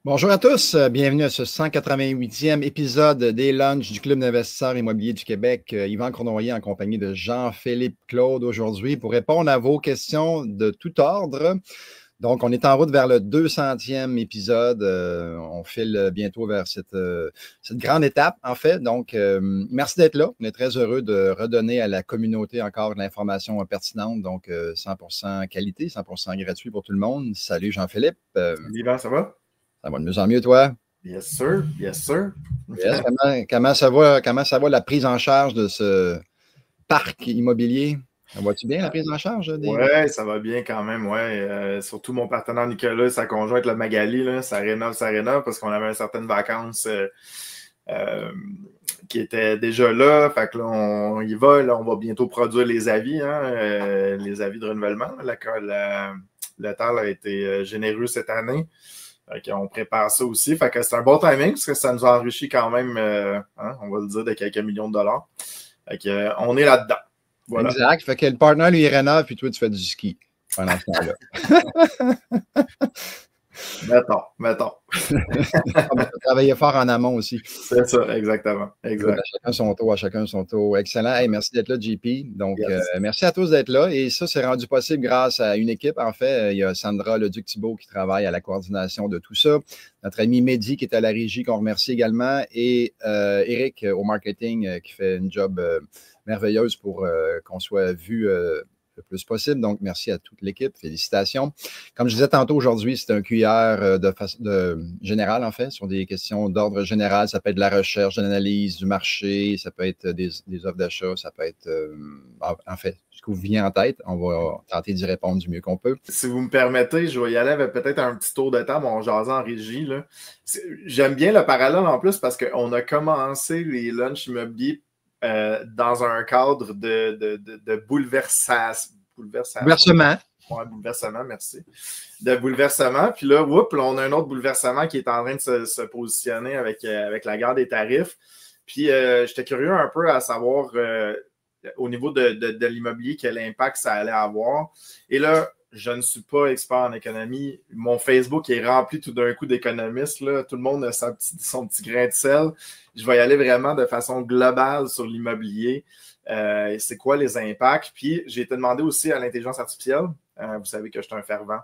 Bonjour à tous, bienvenue à ce 188e épisode des Lunchs du Club d'investisseurs immobiliers du Québec. Yvan Cournoyer en compagnie de Jean-Philippe Claude aujourd'hui pour répondre à vos questions de tout ordre. Donc, on est en route vers le 200e épisode. On file bientôt vers cette grande étape, en fait. Donc, merci d'être là. On est très heureux de redonner à la communauté encore de l'information pertinente. Donc, 100% qualité, 100% gratuit pour tout le monde. Salut Jean-Philippe. Salut Yvan, ça va? Ça va de mieux en mieux, toi? Yes, sir. Yes, sir. Yes, comment ça va la prise en charge de ce parc immobilier? Ça va-tu bien, la prise en charge des... Ouais, ça va bien quand même, ouais. Surtout mon partenaire Nicolas, sa conjointe, le Magali, là, ça rénove, parce qu'on avait une certaine vacances qui étaient déjà là. Fait que là, on y va. Là, on va bientôt produire les avis, les avis de renouvellement. Le temps a été généreux cette année. On prépare ça aussi. Fait que c'est un bon timing parce que ça nous a enrichi quand même, on va le dire, de quelques millions de dollars. Fait que, on est là-dedans. Voilà. Exact. Fait que le partner, lui, il rénove, puis toi, tu fais du ski pendant ce temps-là. Mettons. On va travailler fort en amont aussi. C'est ça, exactement. Exact. À chacun son tour. Excellent. Hey, merci d'être là, JP. Donc, merci à tous d'être là. Et ça, c'est rendu possible grâce à une équipe. En fait, il y a Sandra Leduc-Thibault qui travaille à la coordination de tout ça. Notre ami Mehdi qui est à la régie, qu'on remercie également. Et Eric au marketing qui fait une job merveilleuse pour qu'on soit vu le plus possible. Donc, merci à toute l'équipe. Félicitations. Comme je disais tantôt, aujourd'hui, c'est un QR de général, en fait, sur des questions d'ordre général. Ça peut être de la recherche, de l'analyse du marché, ça peut être des offres d'achat, ça peut être, en fait, ce qui vous vient en tête. On va tenter d'y répondre du mieux qu'on peut. Si vous me permettez, je vais y aller avec peut-être un petit tour de table. On jasait en régie, là. J'aime bien le parallèle en plus parce qu'on a commencé les lunchs immobiliers dans un cadre de bouleversement. Ouais, bouleversement, merci. De bouleversement. Puis là, on a un autre bouleversement qui est en train de se positionner avec la guerre des tarifs. Puis j'étais curieux un peu à savoir au niveau de l'immobilier quel impact ça allait avoir. Et là, je ne suis pas expert en économie. Mon Facebook est rempli tout d'un coup d'économistes. Là. Tout le monde a son petit grain de sel. Je vais y aller vraiment de façon globale sur l'immobilier. C'est quoi les impacts? Puis, j'ai été demandé aussi à l'intelligence artificielle. Vous savez que je suis un fervent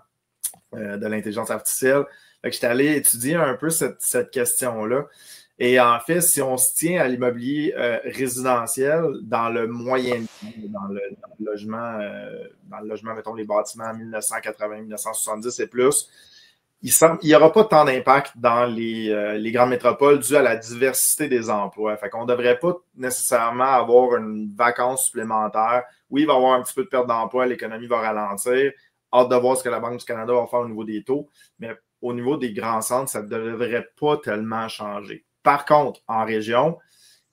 de l'intelligence artificielle. Fait que j'étais allé étudier un peu cette question-là. Et en fait, si on se tient à l'immobilier résidentiel dans le moyen dans le logement, mettons les bâtiments 1980-1970 et plus, il n'y aura pas tant d'impact dans les grandes métropoles dû à la diversité des emplois. Fait qu'on ne devrait pas nécessairement avoir une vacance supplémentaire. Oui, il va y avoir un petit peu de perte d'emploi, l'économie va ralentir. Hâte de voir ce que la Banque du Canada va faire au niveau des taux. Mais au niveau des grands centres, ça ne devrait pas tellement changer. Par contre, en région,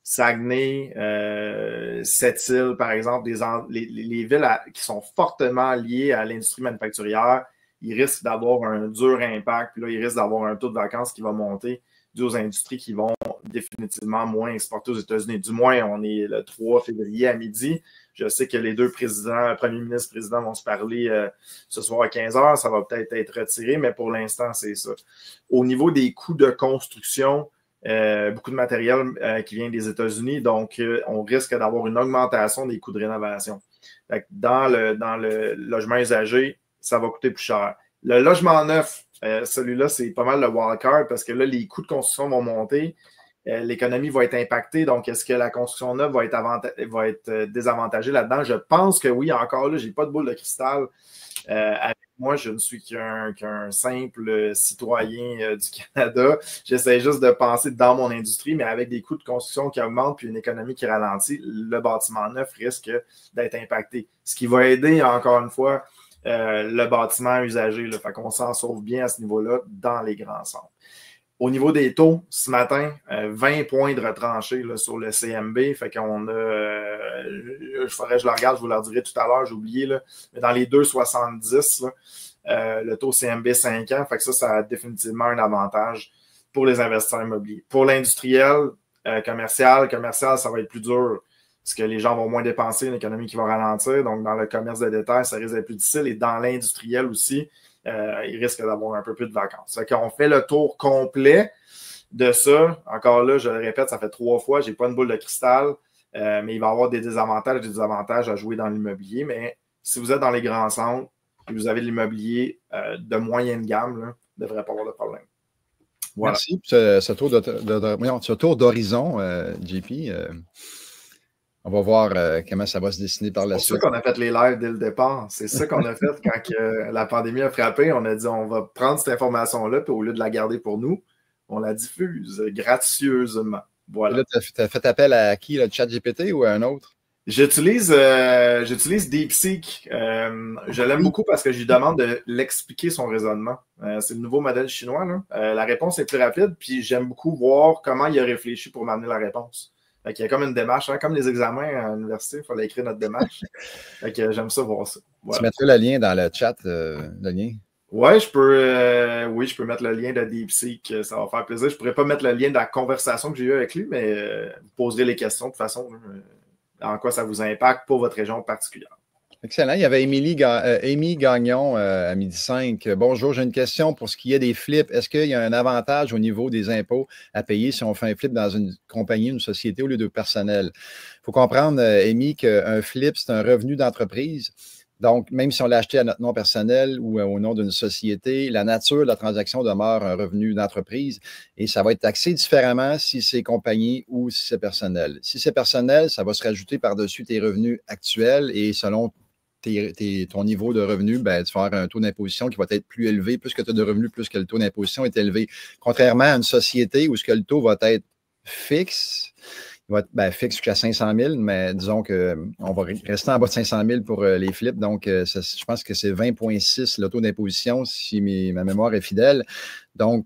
Saguenay, Sept-Îles, par exemple, les villes qui sont fortement liées à l'industrie manufacturière, ils risquent d'avoir un dur impact. Puis là, ils risquent d'avoir un taux de vacances qui va monter dû aux industries qui vont définitivement moins exporter aux États-Unis. Du moins, on est le 3 février à midi. Je sais que les deux présidents, premier ministre, président vont se parler ce soir à 15h. Ça va peut-être être retiré, mais pour l'instant, c'est ça. Au niveau des coûts de construction, beaucoup de matériel qui vient des États-Unis, donc on risque d'avoir une augmentation des coûts de rénovation. Dans le logement usagé, ça va coûter plus cher. Le logement neuf, celui-là, c'est pas mal le wildcard parce que là, les coûts de construction vont monter, l'économie va être impactée, donc est-ce que la construction neuve va être désavantagée là-dedans? Je pense que oui, encore là, je n'ai pas de boule de cristal. Avec moi, je ne suis qu'un simple citoyen du Canada. J'essaie juste de penser dans mon industrie, mais avec des coûts de construction qui augmentent puis une économie qui ralentit, le bâtiment neuf risque d'être impacté. Ce qui va aider, encore une fois, le bâtiment usagé. Là. Fait qu'on s'en sauve bien à ce niveau-là dans les grands centres. Au niveau des taux, ce matin, 20 points de retranchés là, sur le CMB. Fait qu'on a, je le regarde, je vous le dirai tout à l'heure, j'ai oublié, là, mais dans les 2,70, le taux CMB 5 ans, fait que ça a définitivement un avantage pour les investisseurs immobiliers. Pour l'industriel, commercial, ça va être plus dur parce que les gens vont moins dépenser, une économie qui va ralentir. Donc, dans le commerce de détail, ça risque d'être plus difficile. Et dans l'industriel aussi, il risque d'avoir un peu plus de vacances. Fait qu'on fait le tour complet de ça. Encore là, je le répète, ça fait 3 fois, j'ai pas une boule de cristal, mais il va y avoir des désavantages à jouer dans l'immobilier. Mais si vous êtes dans les grands centres et vous avez de l'immobilier de moyenne gamme, là, ne devrait pas avoir de problème. Voilà. Merci pour ce tour d'horizon, JP. On va voir comment ça va se dessiner par la suite. C'est pour ça qu'on a fait les lives dès le départ. C'est ça qu'on a fait quand la pandémie a frappé. On a dit on va prendre cette information-là, puis au lieu de la garder pour nous, on la diffuse gracieusement. Voilà. Là, tu as fait appel à qui, le ChatGPT ou à un autre? J'utilise DeepSeek. Je l'aime beaucoup parce que je lui demande de l'expliquer son raisonnement. C'est le nouveau modèle chinois, là. La réponse est plus rapide, puis j'aime beaucoup voir comment il a réfléchi pour m'amener la réponse. Fait qu'il y a comme une démarche, hein, comme les examens à l'université, il fallait écrire notre démarche. Fait que j'aime ça voir ça. Voilà. Tu mettrais le lien dans le chat, le lien? Ouais, je peux mettre le lien de DeepSeek, ça va faire plaisir. Je pourrais pas mettre le lien de la conversation que j'ai eue avec lui, mais vous poserez les questions de toute façon, en quoi ça vous impacte pour votre région particulière. Excellent. Il y avait Amy Gagnon à 12h05. Bonjour, j'ai une question pour ce qui est des flips. Est-ce qu'il y a un avantage au niveau des impôts à payer si on fait un flip dans une compagnie, une société au lieu de personnel? Il faut comprendre, Amy, qu'un flip, c'est un revenu d'entreprise. Donc, même si on l'a acheté à notre nom personnel ou au nom d'une société, la nature de la transaction demeure un revenu d'entreprise et ça va être taxé différemment si c'est compagnie ou si c'est personnel. Si c'est personnel, ça va se rajouter par-dessus tes revenus actuels et selon ton niveau de revenu, ben, tu vas avoir un taux d'imposition qui va être plus élevé. Plus que tu as de revenus, plus que le taux d'imposition est élevé. Contrairement à une société où ce que le taux va être fixe, il va être fixe jusqu'à 500 000, mais disons qu'on va rester en bas de 500 000 pour les flips. Donc, je pense que c'est 20,6 le taux d'imposition, si ma mémoire est fidèle. Donc,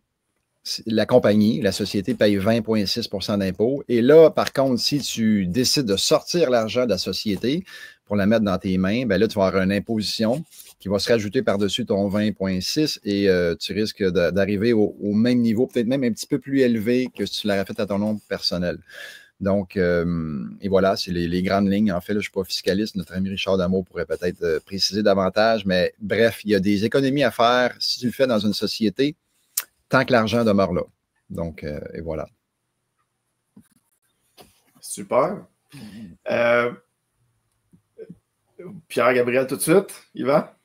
la compagnie, la société paye 20,6 d'impôts. Et là, par contre, si tu décides de sortir l'argent de la société pour la mettre dans tes mains, ben là, tu vas avoir une imposition qui va se rajouter par-dessus ton 20,6 et tu risques d'arriver au même niveau, peut-être même un petit peu plus élevé que si tu l'aurais fait à ton nom personnel. Donc, et voilà, c'est les grandes lignes. En fait, là, je ne suis pas fiscaliste. Notre ami Richard Damour pourrait peut-être préciser davantage, mais bref, il y a des économies à faire si tu le fais dans une société, tant que l'argent demeure là. Donc, et voilà. Super. Pierre-Gabriel, tout de suite, il va?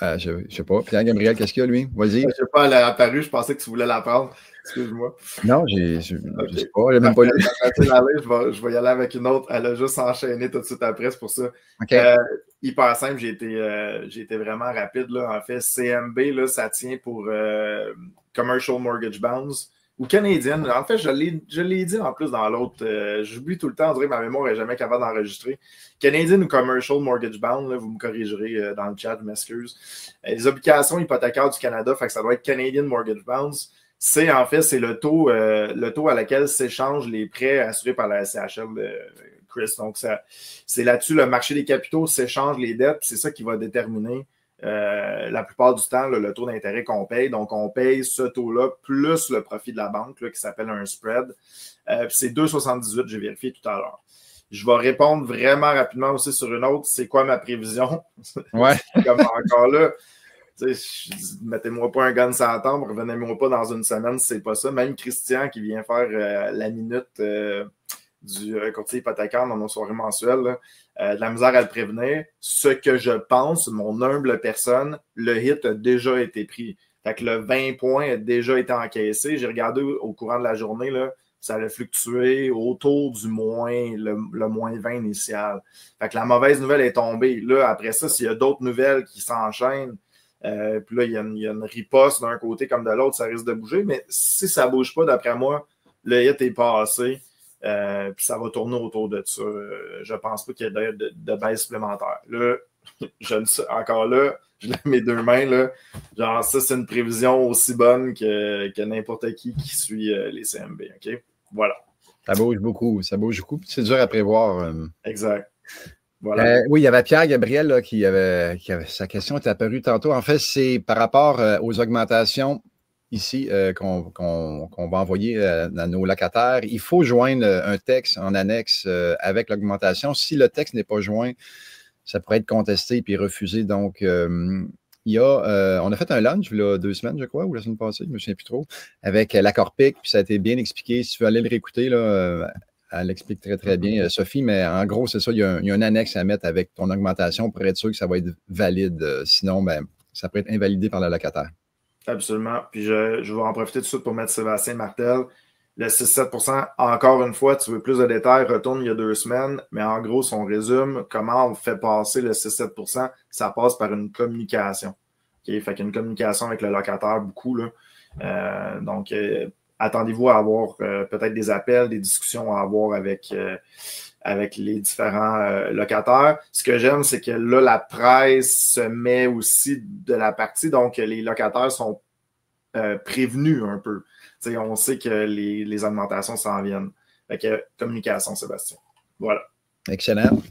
Je ne sais pas. Pierre-Gabriel, qu'est-ce qu'il y a, lui? Vas-y. Je ne sais pas, elle est apparue. Je pensais que tu voulais la prendre. Excuse-moi. Non, je ne sais pas. Elle n'a même pas lu. Je vais y aller avec une autre. Elle a juste enchaîné tout de suite après, c'est pour ça. Okay. Hyper simple, j'ai été vraiment rapide. Là. En fait, CMB, là, ça tient pour Commercial Mortgage Bonds ou Canadian. En fait, je l'ai dit en plus dans l'autre. J'oublie tout le temps, on dirait que ma mémoire n'est jamais capable d'enregistrer. Canadian ou Commercial Mortgage Bond, là, vous me corrigerez dans le chat, je m'excuse. Les obligations hypothécaires du Canada, fait que ça doit être Canadian Mortgage Bonds. C'est le taux à laquelle s'échangent les prêts assurés par la SCHL, Chris. Donc, c'est là-dessus, le marché des capitaux s'échange les dettes. C'est ça qui va déterminer la plupart du temps le taux d'intérêt qu'on paye. Donc, on paye ce taux-là plus le profit de la banque là, qui s'appelle un spread. C'est 2,78, j'ai vérifié tout à l'heure. Je vais répondre vraiment rapidement aussi sur une autre. C'est quoi ma prévision? Ouais. Comme encore là. Mettez-moi pas un gun sur la tempe, revenez-moi pas dans une semaine si c'est pas ça. Même Christian qui vient faire la minute du courtier hypothécaire dans nos soirées mensuelles, de la misère à le prévenir. Ce que je pense, mon humble personne, le hit a déjà été pris. Fait que le 20 points a déjà été encaissé. J'ai regardé au courant de la journée, là, ça a fluctué autour du le moins 20 initial. Fait que la mauvaise nouvelle est tombée. Là, après ça, s'il y a d'autres nouvelles qui s'enchaînent, puis là, il y a une riposte d'un côté comme de l'autre, ça risque de bouger. Mais si ça ne bouge pas, d'après moi, le hit est passé. Puis ça va tourner autour de ça. Je ne pense pas qu'il y ait de baisse supplémentaire. Là, encore là, je lève mes deux mains. Là, genre, ça, c'est une prévision aussi bonne que n'importe qui suit les CMB. OK? Voilà. Ça bouge beaucoup. C'est dur à prévoir. Exact. Voilà. Oui, il y avait Pierre-Gabriel là, qui avait sa question est apparue tantôt. En fait, c'est par rapport aux augmentations ici qu'on va envoyer à nos locataires. Il faut joindre un texte en annexe avec l'augmentation. Si le texte n'est pas joint, ça pourrait être contesté puis refusé. Donc, on a fait un lunch il y a 2 semaines, je crois, ou la semaine passée, je ne me souviens plus trop, avec l'Accord PIC, puis ça a été bien expliqué. Si tu veux aller le réécouter, là, elle l'explique très, très bien, Sophie, mais en gros, c'est ça, il y a un annexe à mettre avec ton augmentation pour être sûr que ça va être valide. Sinon, ben, ça peut être invalidé par le locataire. Absolument. Puis je vais en profiter tout de suite pour mettre Sébastien Martel. Le 6-7 encore une fois, tu veux plus de détails, retourne il y a 2 semaines, mais en gros, si on résume, comment on fait passer le 6-7 ça passe par une communication. Okay? Fait qu'il y a une communication avec le locataire, beaucoup, là. Donc, attendez-vous à avoir peut-être des appels, des discussions à avoir avec les différents locataires. Ce que j'aime, c'est que là, la presse se met aussi de la partie, donc les locataires sont prévenus un peu. T'sais, on sait que les augmentations s'en viennent. Fait que communication, Sébastien. Voilà. Excellent.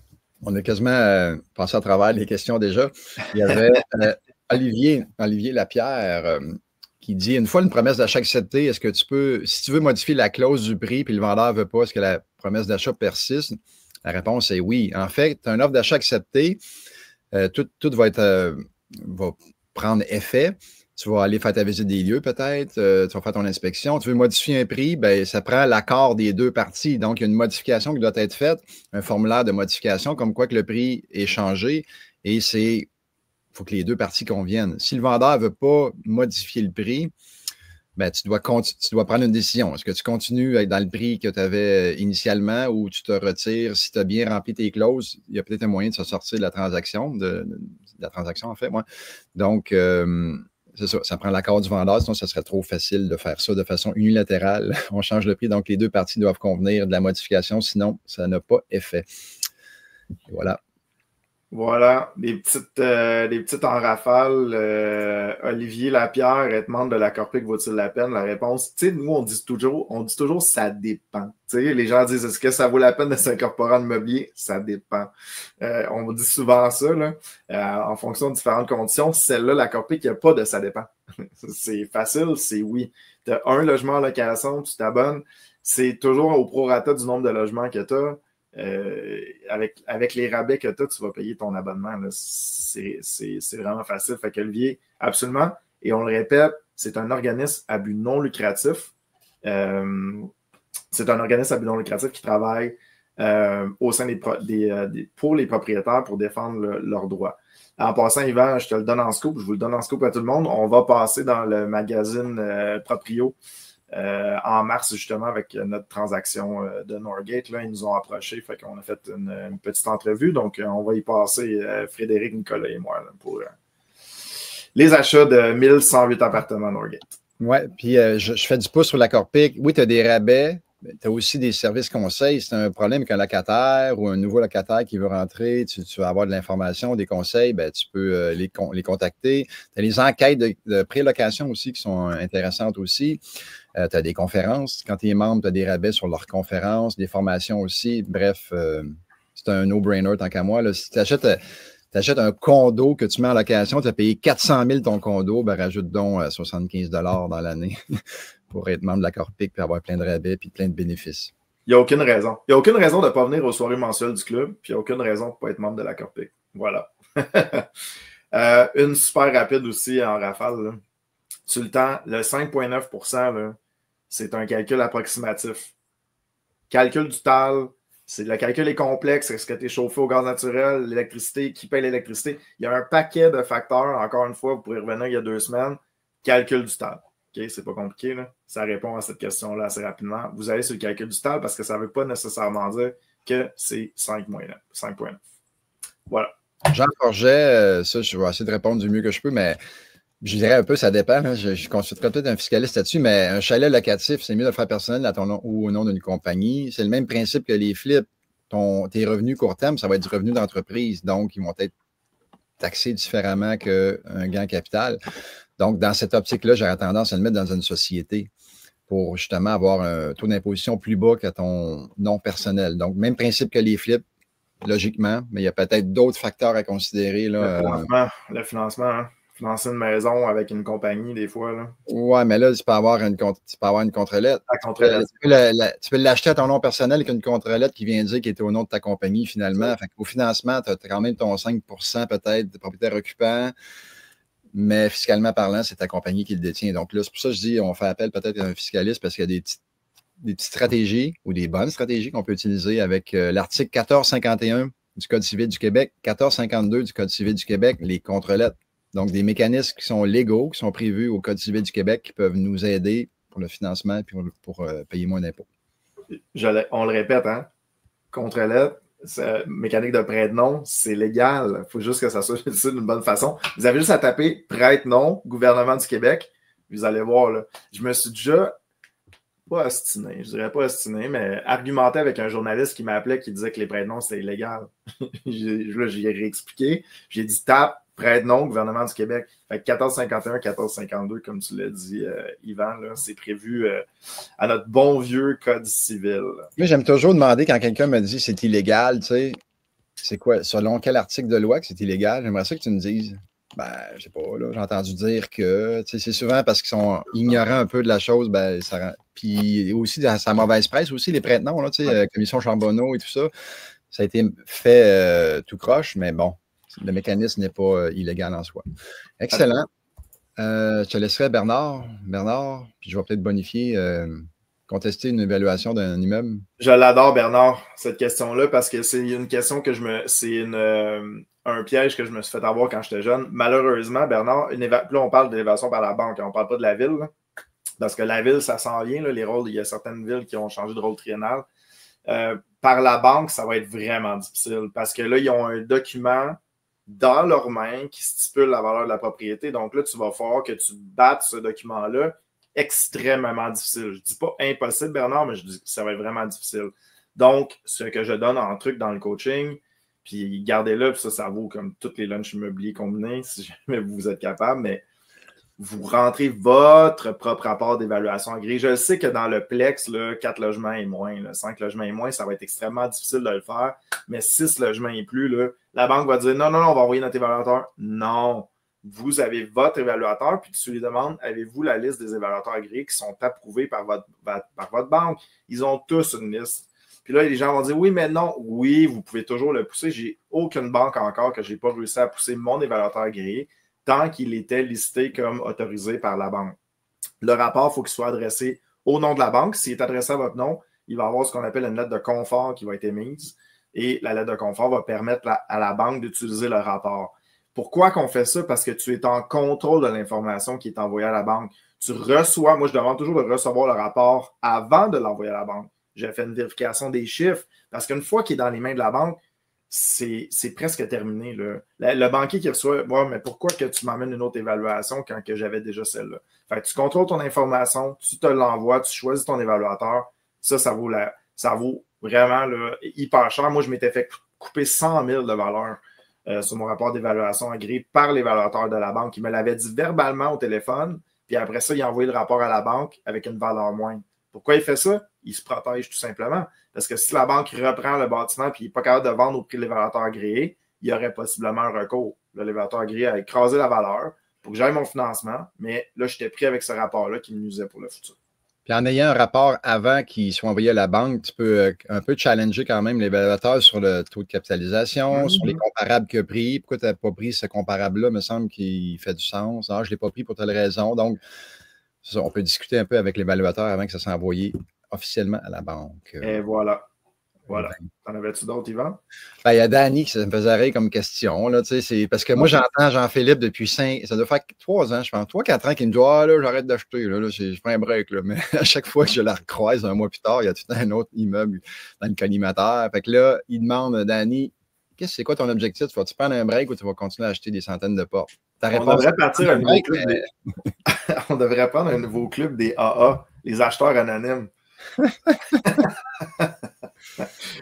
On a quasiment passé à travers les questions déjà. Il y avait Olivier Lapierre qui dit, une fois une promesse d'achat acceptée, est-ce que tu peux, si tu veux modifier la clause du prix puis le vendeur ne veut pas, est-ce que la promesse d'achat persiste? La réponse est oui. En fait, tu as une offre d'achat acceptée, tout va prendre effet. Tu vas aller faire ta visite des lieux peut-être, tu vas faire ton inspection. Tu veux modifier un prix, ben, ça prend l'accord des 2 parties. Donc, il y a une modification qui doit être faite, un formulaire de modification, comme quoi que le prix est changé et il faut que les 2 parties conviennent. Si le vendeur ne veut pas modifier le prix, ben, tu dois prendre une décision. Est-ce que tu continues dans le prix que tu avais initialement ou tu te retires? Si tu as bien rempli tes clauses, il y a peut-être un moyen de se sortir de la transaction, en fait, moi. Donc, c'est ça, ça prend l'accord du vendeur, sinon ça serait trop facile de faire ça de façon unilatérale. On change le prix, donc les 2 parties doivent convenir de la modification, sinon ça n'a pas effet. Et voilà. Voilà, des petites en rafale. Olivier Lapierre est membre de la Corpic, vaut-il la peine? La réponse, tu sais, nous, on dit toujours ça dépend. Tu sais, les gens disent, est-ce que ça vaut la peine de s'incorporer en immobilier? Ça dépend. On vous dit souvent ça, là, en fonction de différentes conditions. Celle-là, la Corpic, il n'y a pas de ça dépend. C'est facile, c'est oui. Tu as un logement en location, tu t'abonnes. C'est toujours au prorata du nombre de logements que tu as. Avec les rabais que tu as, tu vas payer ton abonnement. C'est vraiment facile. Fait qu'Olivier, absolument. Et on le répète, c'est un organisme à but non lucratif. C'est un organisme à but non lucratif qui travaille au sein pour les propriétaires pour défendre leurs droits. En passant, Yvan, je te le donne en scoop, je vous le donne en scoop à tout le monde. On va passer dans le magazine Proprio en mars, justement, avec notre transaction de Norgate. Là, ils nous ont approchés, fait qu'on a fait une petite entrevue. Donc, on va y passer, Frédéric, Nicolas et moi, là, pour les achats de 1108 appartements Norgate. Oui, puis je fais du pouce sur la Corpic. Oui, tu as des rabais. Tu as aussi des services conseils. C'est un problème qu'un locataire ou un nouveau locataire qui veut rentrer, tu vas avoir de l'information, des conseils, ben, tu peux les contacter. Tu as les enquêtes de prélocation aussi qui sont intéressantes aussi. Tu as des conférences. Quand tu es membre, tu as des rabais sur leurs conférences, des formations aussi. Bref, c'est un no-brainer tant qu'à moi. Là. Si tu achètes un condo que tu mets en location, tu as payé 400 000 ton condo, ben, rajoute donc 75 $ dans l'année pour être membre de la Corpic puis avoir plein de rabais puis plein de bénéfices. Il n'y a aucune raison. Il n'y a aucune raison de ne pas venir aux soirées mensuelles du club, puis il n'y a aucune raison de ne pas être membre de la Corpic. Voilà. Une super rapide aussi en rafale. Là. Sur le temps, le 5,9 %, c'est un calcul approximatif. Calcul du TAL, le calcul est complexe. Est-ce que tu es chauffé au gaz naturel, l'électricité, qui paye l'électricité? Il y a un paquet de facteurs. Encore une fois, vous pourrez revenir il y a 2 semaines. Calcul du TAL. OK, c'est pas compliqué, là. Ça répond à cette question-là assez rapidement. Vous allez sur le calcul du TAL parce que ça ne veut pas nécessairement dire que c'est 5,9. Voilà. Jean Forget, ça, je vais essayer de répondre du mieux que je peux, mais je dirais un peu, ça dépend. Hein. Je consulterai peut-être un fiscaliste là-dessus, mais un chalet locatif, c'est mieux de le faire personnel à ton nom ou au nom d'une compagnie. C'est le même principe que les flips. Tes revenus court terme, ça va être du revenu d'entreprise. Donc, ils vont être taxés différemment qu'un gain capital. Donc, dans cette optique-là, j'aurais tendance à le mettre dans une société pour justement avoir un taux d'imposition plus bas que ton nom personnel. Donc, même principe que les flips, logiquement, mais il y a peut-être d'autres facteurs à considérer. Là, le financement, hein. Financer une maison avec une compagnie, des fois. Là. Ouais, mais là, tu peux avoir une contre-lettre. Tu peux l'acheter à ton nom personnel avec une contre-lettre qui vient dire qu'il était au nom de ta compagnie finalement. Fait qu'au financement, tu as quand même ton 5 % peut-être de propriétaire occupant. mais fiscalement parlant, c'est ta compagnie qui le détient. Donc là, c'est pour ça que je dis, on fait appel peut-être à un fiscaliste parce qu'il y a des petites stratégies ou des bonnes stratégies qu'on peut utiliser avec l'article 1451 du Code civil du Québec, 1452 du Code civil du Québec, les contre-lettres. Donc, des mécanismes qui sont légaux, qui sont prévus au Code civil du Québec, qui peuvent nous aider pour le financement et pour payer moins d'impôts. On le répète, hein? Contre-lettres, mécanique de prête-nom, c'est légal. Il faut juste que ça soit d'une bonne façon. Vous avez juste à taper prête-nom, gouvernement du Québec. Vous allez voir, là. Je me suis déjà pas ostiné, je dirais pas ostiné, mais argumenté avec un journaliste qui m'appelait qui disait que les prête-noms, c'était illégal. Là, j'y ai réexpliqué. J'ai dit tape, prête-nom, gouvernement du Québec. Fait que 1451, 1452, comme tu l'as dit, Yvan, c'est prévu à notre bon vieux Code civil. Moi, j'aime toujours demander quand quelqu'un me dit c'est illégal, tu sais, c'est quoi, selon quel article de loi que c'est illégal? J'aimerais ça que tu me dises. Ben, je sais pas, là, j'ai entendu dire que, tu sais, c'est souvent parce qu'ils sont ignorants un peu de la chose, ben, ça rend. Puis aussi, dans sa mauvaise presse, aussi, les prête-noms, là, tu sais, Commission Charbonneau et tout ça, ça a été fait tout croche, mais bon, le mécanisme n'est pas illégal en soi. Excellent. Je te laisserai Bernard. Bernard, puis je vais peut-être bonifier, contester une évaluation d'un immeuble. Je l'adore, Bernard, cette question-là, parce que c'est une question que c'est un piège que je me suis fait avoir quand j'étais jeune. Malheureusement, Bernard, là, on parle d'élévation par la banque, on ne parle pas de la ville, là, parce que la ville, ça s'en vient, là, les rôles, il y a certaines villes qui ont changé de rôle triennal. Par la banque, ça va être vraiment difficile, parce que là, ils ont un document dans leurs mains qui stipule la valeur de la propriété. Donc là, tu vas falloir que tu battes ce document-là. Extrêmement difficile. Je ne dis pas impossible, Bernard, mais je dis que ça va être vraiment difficile. Donc, ce que je donne en truc dans le coaching, puis gardez-le, puis ça vaut comme tous les lunchs immobiliers combinés, si jamais vous êtes capable, mais vous rentrez votre propre rapport d'évaluation agréée. Je sais que dans le Plex, là, 4 logements et moins, là, 5 logements et moins, ça va être extrêmement difficile de le faire, mais 6 logements et plus, là, la banque va dire non, on va envoyer notre évaluateur. Non. Vous avez votre évaluateur, puis tu lui demandes, avez-vous la liste des évaluateurs agréés qui sont approuvés par votre banque? Ils ont tous une liste. Puis là, les gens vont dire, oui, mais non. Oui, vous pouvez toujours le pousser. J'ai aucune banque encore que je n'ai pas réussi à pousser mon évaluateur agréé tant qu'il était listé comme autorisé par la banque. Le rapport, il faut qu'il soit adressé au nom de la banque. S'il est adressé à votre nom, il va y avoir ce qu'on appelle une lettre de confort qui va être émise. Et la lettre de confort va permettre à la banque d'utiliser le rapport. Pourquoi qu'on fait ça? Parce que tu es en contrôle de l'information qui est envoyée à la banque. Tu reçois, moi je demande toujours de recevoir le rapport avant de l'envoyer à la banque. J'ai fait une vérification des chiffres parce qu'une fois qu'il est dans les mains de la banque, c'est presque terminé. Là. Le banquier qui reçoit, ouais, mais pourquoi que tu m'amènes une autre évaluation quand que j'avais déjà celle-là? Fait que tu contrôles ton information, tu te l'envoies, tu choisis ton évaluateur. Ça vaut vraiment là, hyper cher. Moi, je m'étais fait couper 100 000 de valeur sur mon rapport d'évaluation agréé par l'évaluateur de la banque. Il me l'avait dit verbalement au téléphone, puis après ça, il a envoyé le rapport à la banque avec une valeur moindre. Pourquoi il fait ça? Il se protège tout simplement. Parce que si la banque reprend le bâtiment et il n'est pas capable de vendre au prix de l'évaluateur agréé, il y aurait possiblement un recours. L'évaluateur agréé a écrasé la valeur pour que j'aille mon financement, mais là, j'étais pris avec ce rapport-là qui me nuisait pour le futur. Puis en ayant un rapport avant qu'il soit envoyé à la banque, tu peux un peu challenger quand même l'évaluateur sur le taux de capitalisation, sur les comparables qu'il a pris. Pourquoi tu n'as pas pris ce comparable-là? Il me semble qu'il fait du sens. Ah, je ne l'ai pas pris pour telle raison. Donc, on peut discuter un peu avec l'évaluateur avant que ça soit envoyé officiellement à la banque. Et voilà. Voilà. T'en avais-tu d'autres, Yvan? Ben, il y a Danny qui me faisait rire comme question. Là, parce que moi, j'entends Jean-Philippe depuis ça doit faire 3 ans, je pense, 3-4 ans, qui me dit ah, là, j'arrête d'acheter. Là, je prends un break. Là. Mais à chaque fois que je la recroise un mois plus tard, il y a tout un autre immeuble dans le collimateur. Fait que là, il demande Danny, c'est quoi ton objectif? Vas-tu prendre un break ou tu vas continuer à acheter des centaines de portes? On devrait partir un nouveau club On devrait prendre un nouveau club des AA, les acheteurs anonymes.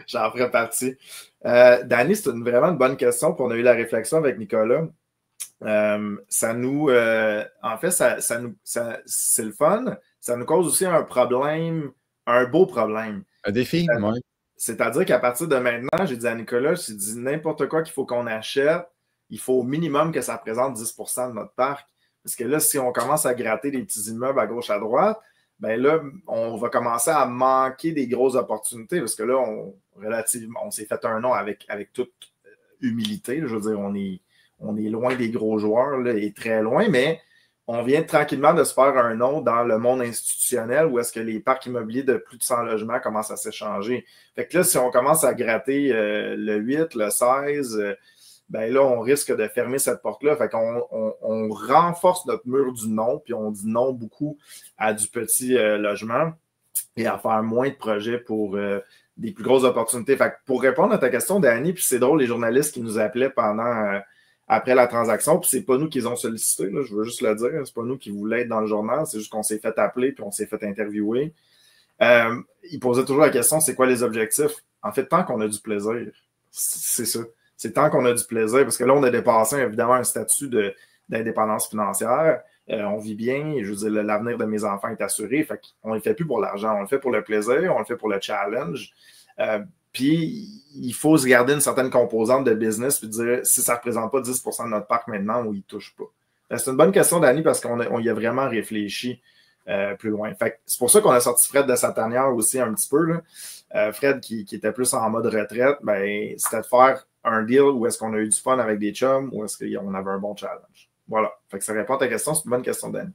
J'en ferai partie. Danny, c'est vraiment une bonne question. Puis on a eu la réflexion avec Nicolas. En fait, c'est le fun. Ça nous cause aussi un problème, un beau problème. Un défi, oui. C'est-à-dire qu'à partir de maintenant, j'ai dit à Nicolas, j'ai dit n'importe quoi qu'il faut qu'on achète, il faut au minimum que ça représente 10% de notre parc. Parce que là, si on commence à gratter des petits immeubles à gauche, à droite, ben là, on va commencer à manquer des grosses opportunités parce que là, on s'est fait un nom avec toute humilité. Je veux dire, on est loin des gros joueurs, là, et très loin, mais on vient tranquillement de se faire un nom dans le monde institutionnel où est-ce que les parcs immobiliers de plus de 100 logements commencent à s'échanger. Fait que là, si on commence à gratter le 8, le 16, ben là, on risque de fermer cette porte-là. Fait qu'on on renforce notre mur du non, puis on dit non beaucoup à du petit logement et à faire moins de projets pour des plus grosses opportunités. Fait que pour répondre à ta question, Danny, puis c'est drôle, les journalistes qui nous appelaient après la transaction, puis c'est pas nous qui les ont sollicités, là, je veux juste le dire, c'est pas nous qui voulaient être dans le journal, c'est juste qu'on s'est fait appeler puis on s'est fait interviewer. Ils posaient toujours la question, c'est quoi les objectifs? En fait, tant qu'on a du plaisir, c'est ça. C'est tant qu'on a du plaisir, parce que là, on a dépassé évidemment un statut d'indépendance financière. On vit bien, je veux dire, l'avenir de mes enfants est assuré. Fait qu'on ne le fait plus pour l'argent, on le fait pour le plaisir, on le fait pour le challenge. Puis, il faut se garder une certaine composante de business puis dire si ça ne représente pas 10% de notre parc maintenant ou il ne touche pas. C'est une bonne question, Danny, parce qu'on y a vraiment réfléchi plus loin. Fait c'est pour ça qu'on a sorti Fred de sa tanière aussi un petit peu. Là. Fred, qui était plus en mode retraite, ben, c'était de faire un deal où est-ce qu'on a eu du fun avec des chums ou est-ce qu'on avait un bon challenge. Voilà. Fait que ça répond à ta question. C'est une bonne question, Danny.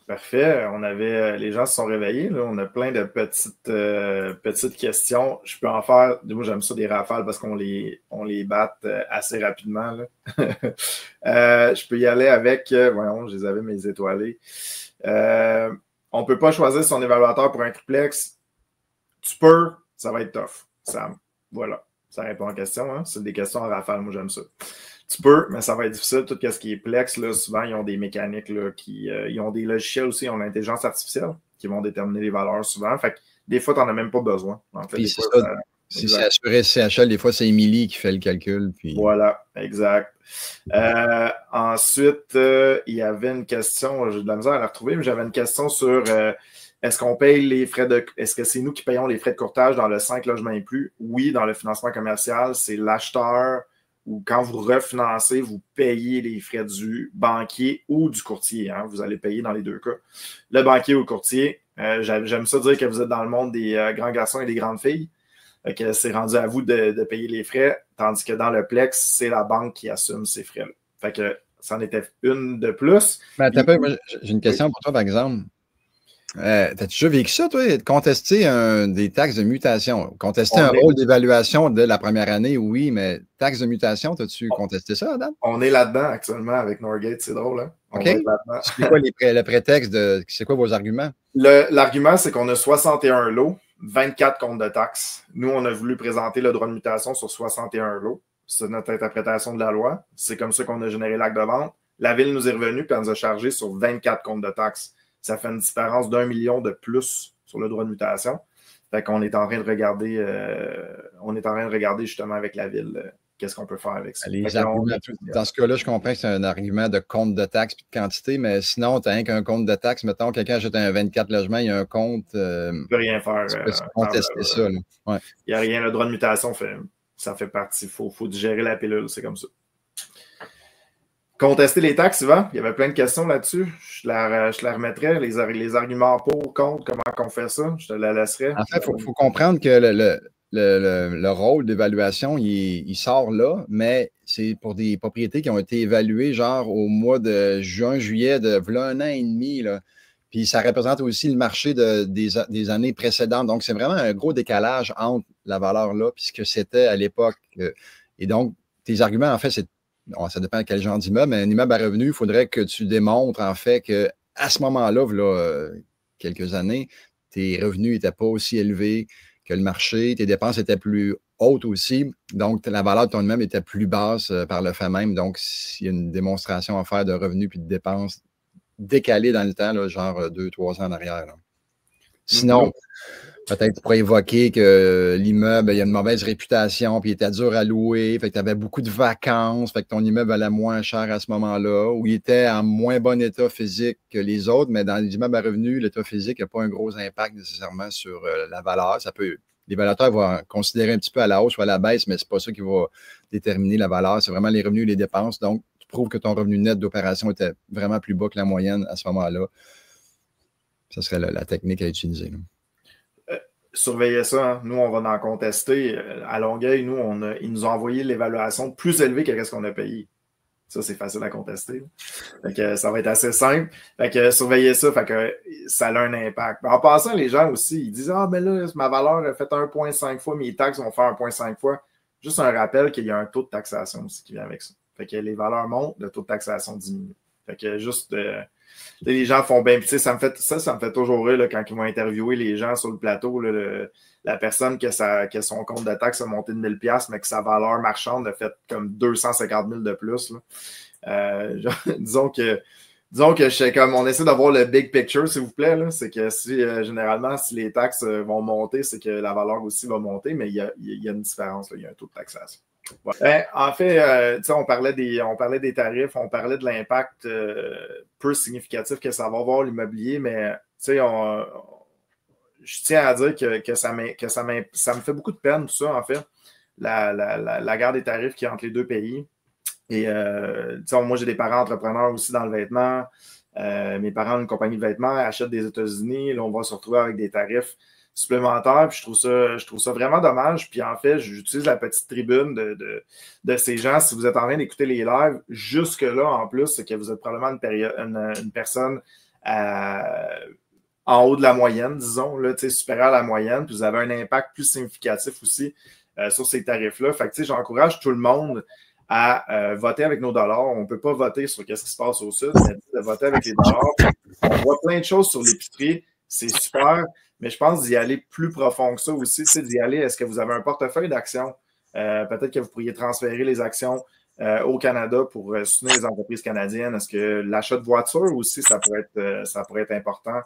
Parfait. Les gens se sont réveillés. Là. On a plein de petites questions. Je peux en faire. Moi, j'aime ça des rafales parce qu'on les batte assez rapidement. Là. Je peux y aller avec. Voyons, je les avais mes étoilés. On ne peut pas choisir son évaluateur pour un triplex. Tu peux, ça va être tough. Sam. Voilà. Ça répond à la question. Hein? C'est des questions en rafale. Moi, j'aime ça. Tu peux, mais ça va être difficile. Tout ce qui est Plex, là, souvent, ils ont des mécaniques, là, ils ont des logiciels aussi, ils ont l'intelligence artificielle qui vont déterminer les valeurs souvent. Fait que des fois, tu n'en as même pas besoin. En fait, puis si c'est assuré CHL, des fois, c'est Émilie qui fait le calcul. Puis... Voilà, exact. Ensuite, il y avait une question, j'ai de la misère à la retrouver, mais j'avais une question sur est-ce qu'on paye les frais de. Est-ce que c'est nous qui payons les frais de courtage dans le 5 logements et plus? Oui, dans le financement commercial, c'est l'acheteur. Ou quand vous refinancez, vous payez les frais du banquier ou du courtier. Hein? Vous allez payer dans les deux cas. Le banquier ou le courtier, j'aime ça dire que vous êtes dans le monde des grands garçons et des grandes filles. Que c'est rendu à vous de payer les frais, tandis que dans le Plex, c'est la banque qui assume ces frais-là. Fait que ça en était une de plus. Mais attends, moi, j'ai une question pour toi, par exemple. T'as-tu déjà vécu ça, toi, de contester des taxes de mutation? Contester un rôle d'évaluation de la première année, oui, mais taxes de mutation, t'as-tu contesté ça, Adam? On est là-dedans actuellement avec Norgate, c'est drôle, hein? OK. C'est quoi le prétexte c'est quoi vos arguments? L'argument, c'est qu'on a 61 lots, 24 comptes de taxes. Nous, on a voulu présenter le droit de mutation sur 61 lots. C'est notre interprétation de la loi. C'est comme ça qu'on a généré l'acte de vente. La Ville nous est revenue et elle nous a chargé sur 24 comptes de taxes. Ça fait une différence d'1 million de plus sur le droit de mutation. Fait qu'on est en train de regarder, justement avec la Ville qu'est-ce qu'on peut faire avec ça. Dans ce cas-là, je comprends que c'est un argument de compte de taxes et de quantité, mais sinon, tu n'as rien qu'un compte de taxes. Mettons, quelqu'un achète un 24 logements, il y a un compte. Tu ne peux rien faire. Tu peux contester ça. Il n'y a rien. Le droit de mutation, ça fait partie. Il faut digérer la pilule, c'est comme ça. Contester les taxes, Yvan, il y avait plein de questions là-dessus. Je la remettrai. Les arguments pour, contre, comment on fait ça, je te la laisserai. En fait, il faut comprendre que le rôle d'évaluation, il sort là, mais c'est pour des propriétés qui ont été évaluées genre au mois de juin, juillet de voilà un an et demi. Là. Puis ça représente aussi le marché des années précédentes. Donc, c'est vraiment un gros décalage entre la valeur là et ce que c'était à l'époque. Et donc, tes arguments, en fait, ça dépend de quel genre d'immeuble, mais un immeuble à revenu, il faudrait que tu démontres en fait qu'à ce moment-là, quelques années, tes revenus n'étaient pas aussi élevés que le marché, tes dépenses étaient plus hautes aussi, donc la valeur de ton immeuble était plus basse par le fait même. Donc, s'il y a une démonstration à faire de revenus puis de dépenses décalées dans le temps, là, genre 2-3 ans en arrière. Là. Sinon, peut-être tu pourrais évoquer que l'immeuble, il y a une mauvaise réputation, puis il était dur à louer, fait que tu avais beaucoup de vacances, fait que ton immeuble valait moins cher à ce moment-là, ou il était en moins bon état physique que les autres, mais dans les immeubles à revenus, l'état physique n'a pas un gros impact nécessairement sur la valeur. L'évaluateur va considérer un petit peu à la hausse ou à la baisse, mais ce n'est pas ça qui va déterminer la valeur. C'est vraiment les revenus et les dépenses. Donc, tu prouves que ton revenu net d'opération était vraiment plus bas que la moyenne à ce moment-là. Ça serait la technique à utiliser. Surveillez ça. Hein. Nous, on va en contester. À Longueuil, ils nous ont envoyé l'évaluation plus élevée que ce qu'on a payé. Ça, c'est facile à contester. Fait que ça va être assez simple. Fait que surveillez ça, fait que ça a un impact. En passant, les gens aussi, ils disent « Ah, mais là, ma valeur a fait 1,5 fois, mes taxes vont faire 1,5 fois. » Juste un rappel qu'il y a un taux de taxation aussi qui vient avec ça. Fait que les valeurs montent, le taux de taxation diminue. Fait que juste, les gens font bien. Puis ça me fait toujours rire là, quand ils vont interviewer les gens sur le plateau. Là, la personne qui a son compte de taxe a monté de 1000 $, mais que sa valeur marchande a fait comme 250 000 de plus. Là. Disons que on essaie d'avoir le big picture, s'il vous plaît. C'est que généralement, si les taxes vont monter, c'est que la valeur aussi va monter, mais il y a une différence. Là, il y a un taux de taxation. Ouais. En fait, on parlait des tarifs, on parlait de l'impact peu significatif que ça va avoir l'immobilier, mais je tiens à dire que ça me fait beaucoup de peine, tout ça, en fait, la guerre des tarifs qui est entre les deux pays. Et moi, j'ai des parents entrepreneurs aussi dans le vêtement. Mes parents ont une compagnie de vêtements, achètent des États-Unis. Là, on va se retrouver avec des tarifs supplémentaires. Puis je trouve ça vraiment dommage. Puis en fait, j'utilise la petite tribune de ces gens. Si vous êtes en train d'écouter les lives, jusque-là, en plus, c'est que vous êtes probablement une personne en haut de la moyenne, disons, là, supérieure à la moyenne. Puis vous avez un impact plus significatif aussi sur ces tarifs-là. Fait que j'encourage tout le monde à voter avec nos dollars. On ne peut pas voter sur ce qui se passe au Sud, mais de voter avec les dollars. On voit plein de choses sur l'épicerie. C'est super, mais je pense d'y aller plus profond que ça aussi. C'est d'y aller, est-ce que vous avez un portefeuille d'actions? Peut-être que vous pourriez transférer les actions au Canada pour soutenir les entreprises canadiennes. Est-ce que l'achat de voitures aussi, ça pourrait être important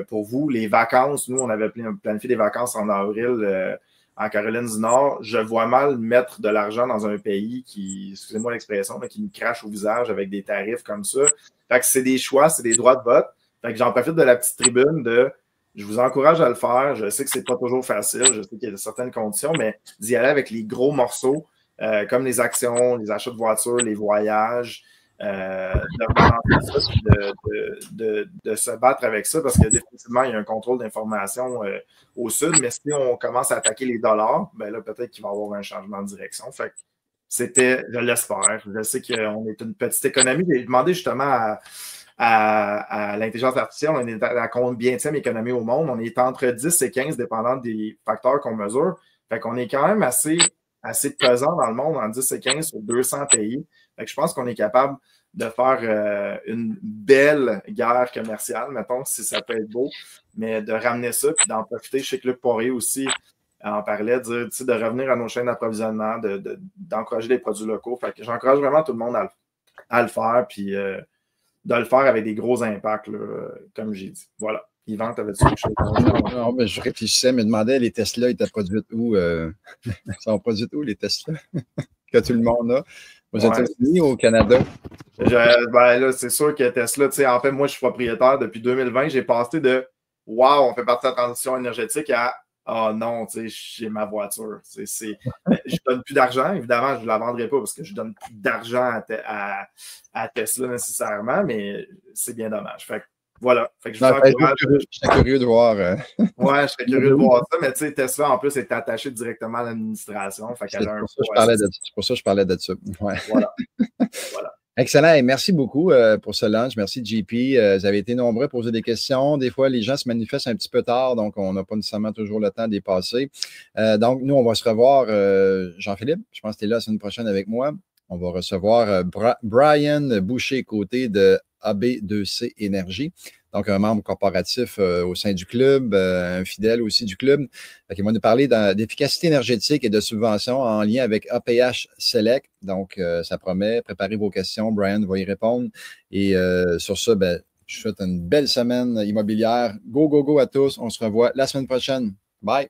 pour vous? Les vacances, nous, on avait planifié des vacances en avril en Caroline du Nord. Je vois mal mettre de l'argent dans un pays qui, excusez-moi l'expression, mais qui nous crache au visage avec des tarifs comme ça. Fait que c'est des choix, c'est des droits de vote. Fait que j'en profite de la petite tribune je vous encourage à le faire. Je sais que c'est pas toujours facile, je sais qu'il y a certaines conditions, mais d'y aller avec les gros morceaux, comme les actions, les achats de voitures, les voyages, de se battre avec ça, parce que définitivement, il y a un contrôle d'information au Sud, mais si on commence à attaquer les dollars, ben là, peut-être qu'il va y avoir un changement de direction. Fait que je l'espère. Je sais qu'on est une petite économie. J'ai demandé justement à l'intelligence artificielle, on est à combienième économie au monde. On est entre 10 et 15, dépendant des facteurs qu'on mesure. Fait qu'on est quand même assez pesant dans le monde, en 10 et 15 sur 200 pays. Fait que je pense qu'on est capable de faire une belle guerre commerciale, mettons, si ça peut être beau, mais de ramener ça, puis d'en profiter. Je sais que Luc Poirier aussi en parlait, de revenir à nos chaînes d'approvisionnement, d'encourager les produits locaux. Fait que j'encourage vraiment tout le monde à le faire, puis de le faire avec des gros impacts, là, comme j'ai dit. Voilà. Yvan, t'avais-tu quelque chose? Non, mais je réfléchissais, me demandais, les Tesla étaient produites où? Sont produites où, les Tesla? Que tout le monde a? Aux États-Unis ou au Canada? Là, c'est sûr que Tesla, en fait, moi, je suis propriétaire depuis 2020. J'ai passé de « Wow, on fait partie de la transition énergétique » à « Ah non, j'ai ma voiture. » Je donne plus d'argent. Évidemment, je ne la vendrai pas parce que je donne plus d'argent à Tesla nécessairement, mais c'est bien dommage. Fait que, voilà. Fait que je serais curieux de voir. Ouais, je serais curieux de voir ça, mais tu sais, Tesla, en plus, est attaché directement à l'administration. Fait qu'elle a un c'est pour ça que je parlais de ça. Ouais. Voilà. Excellent. Et merci beaucoup pour ce lunch. Merci, JP. Vous avez été nombreux à poser des questions. Des fois, les gens se manifestent un petit peu tard, donc on n'a pas nécessairement toujours le temps d'y passer. Donc, nous, on va se revoir, Jean-Philippe. Je pense que tu es là la semaine prochaine avec moi. On va recevoir Brian Boucher, côté de AB2C Énergie. Donc, un membre corporatif au sein du club, un fidèle aussi du club. Il va nous parler d'efficacité énergétique et de subventions en lien avec APH Select. Donc, ça promet. Préparez vos questions. Brian va y répondre. Et sur ça, je vous souhaite une belle semaine immobilière. Go, go, go à tous. On se revoit la semaine prochaine. Bye.